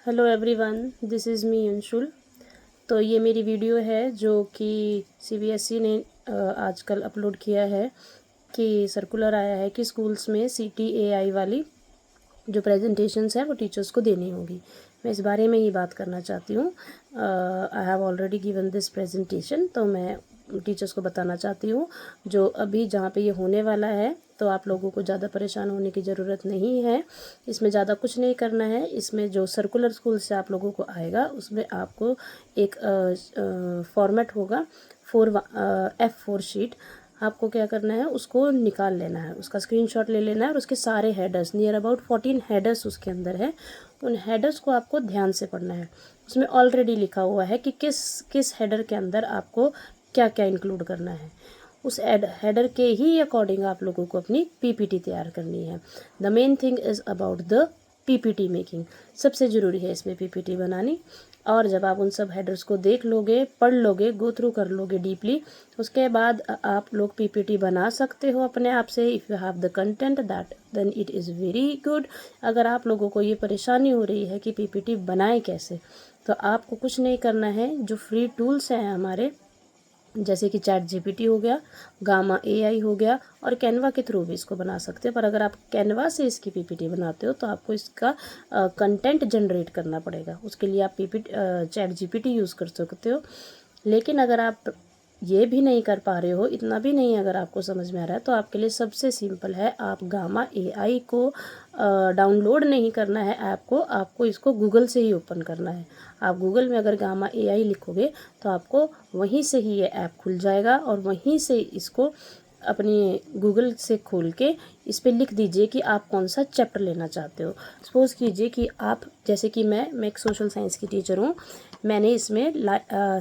Hello everyone, this is me Anshul. तो ये मेरी वीडियो है जो कि सीबीएसई ने आजकल अपलोड किया है कि सर्कुलर आया है कि स्कूल्स में CTAI वाली जो प्रेजेंटेशंस है वो टीचर्स को देनी होगी। मैं इस बारे में ही बात करना चाहती हूँ। I have already given this presentation, तो मैं टीचर्स को बताना चाहती हूँ जो अभी जहाँ पे ये होने वाला है। तो आप लोगों को ज़्यादा परेशान होने की ज़रूरत नहीं है। इसमें ज़्यादा कुछ नहीं करना है। इसमें जो सर्कुलर स्कूल से आप लोगों को आएगा उसमें आपको एक फॉर्मेट होगा F4 शीट। आपको क्या करना है, उसको निकाल लेना है, उसका स्क्रीनशॉट ले लेना है और उसके सारे हेडर्स, नियर अबाउट 14 हेडर्स उसके अंदर है। उन हेडर्स को आपको ध्यान से पढ़ना है। उसमें ऑलरेडी लिखा हुआ है कि किस किस हेडर के अंदर आपको क्या क्या इंक्लूड करना है। उस हेडर के ही अकॉर्डिंग आप लोगों को अपनी PPT तैयार करनी है। The main thing is about the PPT making. सबसे ज़रूरी है इसमें PPT बनानी। और जब आप उन सब हेडर्स को देख लोगे, पढ़ लोगे, गो थ्रू कर लोगे डीपली, उसके बाद आप लोग PPT बना सकते हो अपने आप से। If you have the content that then it is very good. अगर आप लोगों को ये परेशानी हो रही है कि PPT बनाए कैसे, तो आपको कुछ नहीं करना है। जो फ्री टूल्स हैं हमारे, जैसे कि ChatGPT हो गया, गामा AI हो गया, और कैनवा के थ्रू भी इसको बना सकते हो। पर अगर आप कैनवा से इसकी PPT बनाते हो तो आपको इसका कंटेंट जनरेट करना पड़ेगा। उसके लिए आप ChatGPT यूज़ कर सकते हो। लेकिन अगर आप ये भी नहीं कर पा रहे हो, इतना भी नहीं अगर आपको समझ में आ रहा है, तो आपके लिए सबसे सिंपल है, आप गामा AI को डाउनलोड नहीं करना है ऐप को, आपको इसको गूगल से ही ओपन करना है। आप गूगल में अगर गामा AI लिखोगे तो आपको वहीं से ही ये ऐप खुल जाएगा और वहीं से इसको अपनी गूगल से खोल के इस पर लिख दीजिए कि आप कौन सा चैप्टर लेना चाहते हो। सपोज़ कीजिए कि आप, जैसे कि मैं एक सोशल साइंस की टीचर हूँ। मैंने इसमें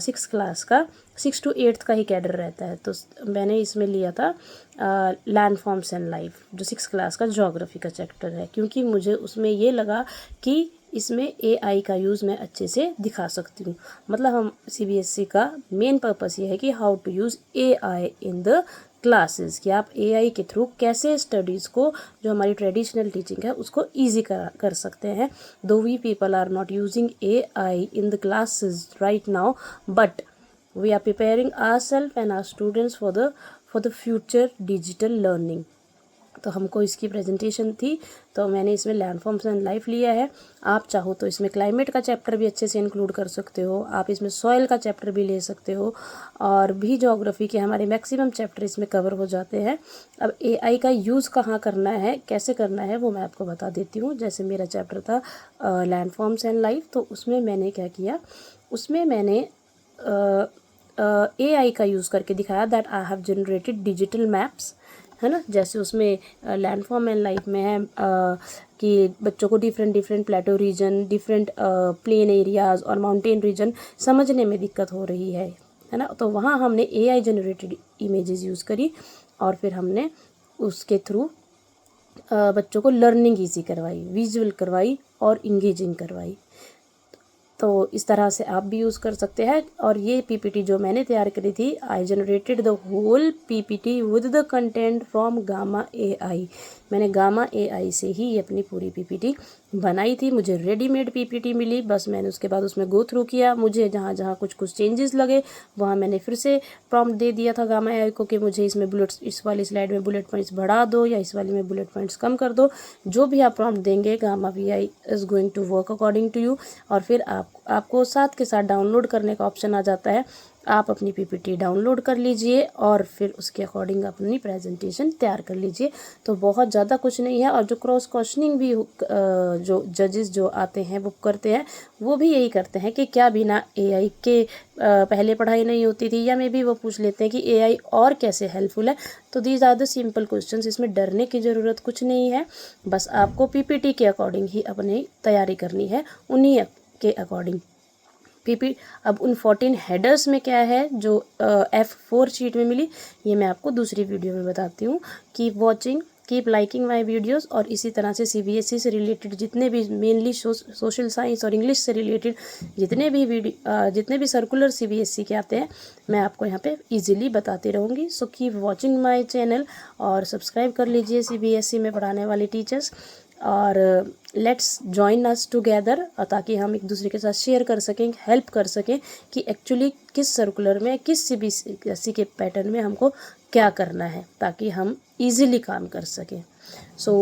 6 क्लास का 6 to 8 का ही कैडर रहता है, तो मैंने इसमें लिया था लैंड फॉर्म्स एंड लाइफ, जो 6 क्लास का ज्योग्राफी का चैप्टर है, क्योंकि मुझे उसमें ये लगा कि इसमें AI का यूज़ मैं अच्छे से दिखा सकती हूँ। मतलब हम CBSE का मेन पर्पस ये है कि how to use AI in the classes, कि आप AI के थ्रू कैसे स्टडीज़ को, जो हमारी ट्रेडिशनल टीचिंग है, उसको ईजी कर सकते हैं। Though we people are not using AI in the classes right now, but we are preparing ourselves and our students for the future digital learning। तो हमको इसकी प्रेजेंटेशन थी, तो मैंने इसमें लैंडफॉर्म्स एंड लाइफ लिया है। आप चाहो तो इसमें क्लाइमेट का चैप्टर भी अच्छे से इंक्लूड कर सकते हो, आप इसमें सॉइल का चैप्टर भी ले सकते हो, और भी ज्योग्राफी के हमारे मैक्सिमम चैप्टर इसमें कवर हो जाते हैं। अब AI का यूज़ कहाँ करना है, कैसे करना है, वो मैं आपको बता देती हूँ। जैसे मेरा चैप्टर था लैंडफॉर्म्स एंड लाइफ, तो उसमें मैंने क्या किया, उसमें मैंने AI का यूज़ करके दिखाया that I have generated digital maps, है ना। जैसे उसमें लैंडफॉर्म एंड लाइफ में है कि बच्चों को different different plateau region, different plain areas और माउंटेन रीजन समझने में दिक्कत हो रही है ना। तो वहाँ हमने AI जनरेटेड इमेजेस यूज़ करी और फिर हमने उसके थ्रू बच्चों को लर्निंग ईजी करवाई, विजुअल करवाई और इंगेजिंग करवाई। तो इस तरह से आप भी यूज़ कर सकते हैं। और ये PPT जो मैंने तैयार करी थी, I generated the whole PPT with the content from Gamma AI। मैंने गामा AI से ही अपनी पूरी PPT बनाई थी। मुझे रेडीमेड PPT मिली, बस मैंने उसके बाद उसमें गो थ्रू किया। मुझे जहाँ जहाँ कुछ कुछ चेंजेस लगे वहाँ मैंने फिर से प्रॉम्प्ट दे दिया था गामा AI को कि मुझे इसमें बुलेट्स, इस वाली स्लाइड में बुलेट पॉइंट्स बढ़ा दो या इस वाली में बुलेट पॉइंट्स कम कर दो। जो भी आप प्रॉम्प्ट देंगे, Gamma AI is going to work according to you. और फिर आपको साथ के साथ डाउनलोड करने का ऑप्शन आ जाता है। आप अपनी PPT डाउनलोड कर लीजिए और फिर उसके अकॉर्डिंग अपनी प्रेजेंटेशन तैयार कर लीजिए। तो बहुत ज़्यादा कुछ नहीं है। और जो क्रॉस क्वेश्चनिंग भी जो जजेस जो आते हैं वो करते हैं, वो भी यही करते हैं कि क्या बिना AI के पहले पढ़ाई नहीं होती थी, या मे बी वो पूछ लेते हैं कि AI और कैसे हेल्पफुल है। तो these are the simple questions. इसमें डरने की ज़रूरत कुछ नहीं है, बस आपको PPT के अकॉर्डिंग ही अपनी तैयारी करनी है, उन्हीं के अकॉर्डिंग। अब उन 14 हेडर्स में क्या है जो F4 शीट में मिली, ये मैं आपको दूसरी वीडियो में बताती हूँ। Keep watching, keep liking my videos. और इसी तरह से CBSE से रिलेटेड जितने भी, मेनली सोशल साइंस और इंग्लिश से रिलेटेड जितने भी सर्कुलर CBSE के आते हैं, मैं आपको यहाँ पे इजीली बताती रहूँगी। So keep watching my channel और सब्सक्राइब कर लीजिए CBSE में पढ़ाने वाले टीचर्स। और लेट्स जॉइन अस टुगेदर, ताकि हम एक दूसरे के साथ शेयर कर सकें, हेल्प कर सकें कि एक्चुअली किस सर्कुलर में, किस CBSE के पैटर्न में हमको क्या करना है, ताकि हम इजीली काम कर सकें। सो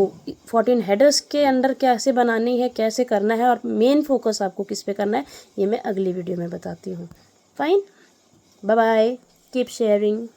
14 हेडर्स के अंडर कैसे बनानी है, कैसे करना है, और मेन फोकस आपको किस पे करना है, ये मैं अगली वीडियो में बताती हूँ। Fine, bye bye, keep sharing.